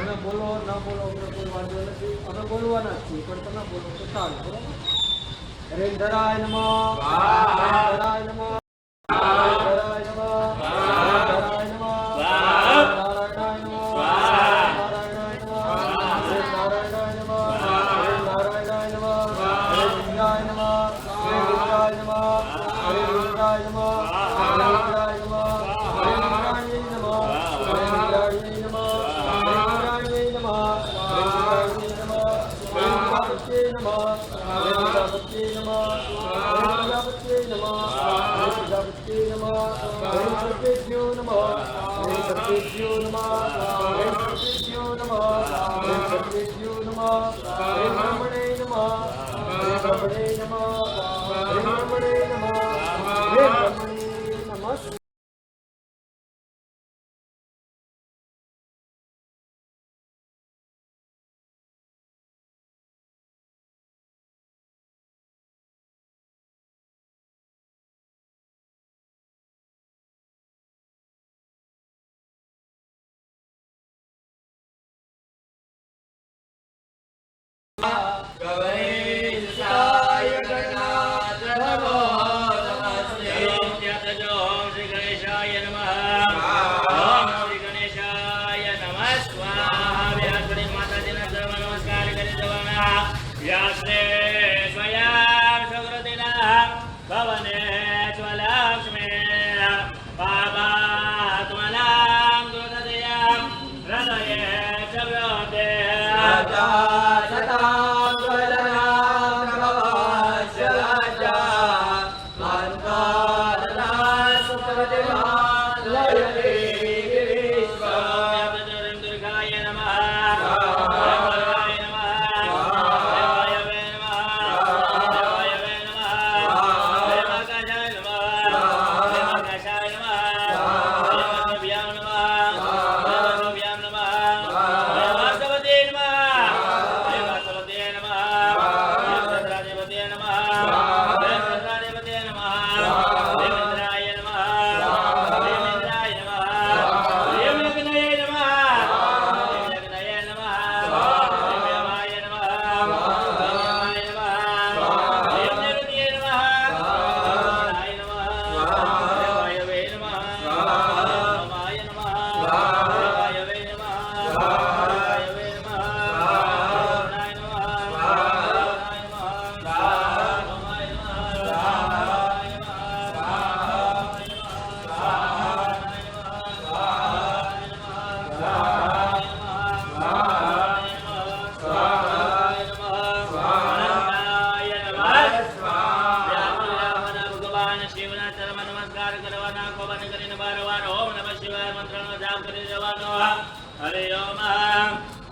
તમે બોલો ન બોલો અમને કોઈ વાંધો નથી, અમે બોલવાના જ છીએ, પણ તમે બોલો તો ચાલે. બરોબર? હરિન્દ્રાય નમઃ, હરિન્દ્રાય નમઃ, હરિન્દ્રાય નમઃ, હરિન્દ્રાય નમઃ, નારાયણાય નમઃ, નારાયણાય નમઃ, નારાયણાય નમઃ, નારાયણાય નમઃ, હરિન્દ્રાય નમઃ, હરિન્દ્રાય નમઃ, હરિન્દ્રાય નમઃ, હરિન્દ્રાય નમઃ, હરિન્દ્રાય નમઃ, હરિન્દ્રાય નમઃ,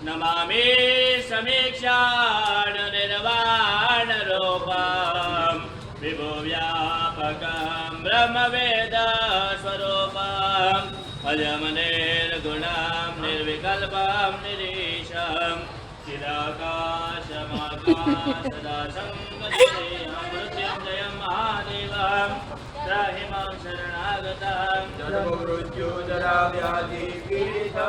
नमामि समीक्षाण निर्वाण रूपम विभो व्यापकं ब्रह्मवेद स्वरूपम अजम निर्गुणं निर्विकल्पं निरीशं चिदाकाशमाकाश सदा संगतिं मृत्युंजयं महादेवं त्राहि मां शरणागतं जन्म मृत्यु जरा व्याधि पीडिता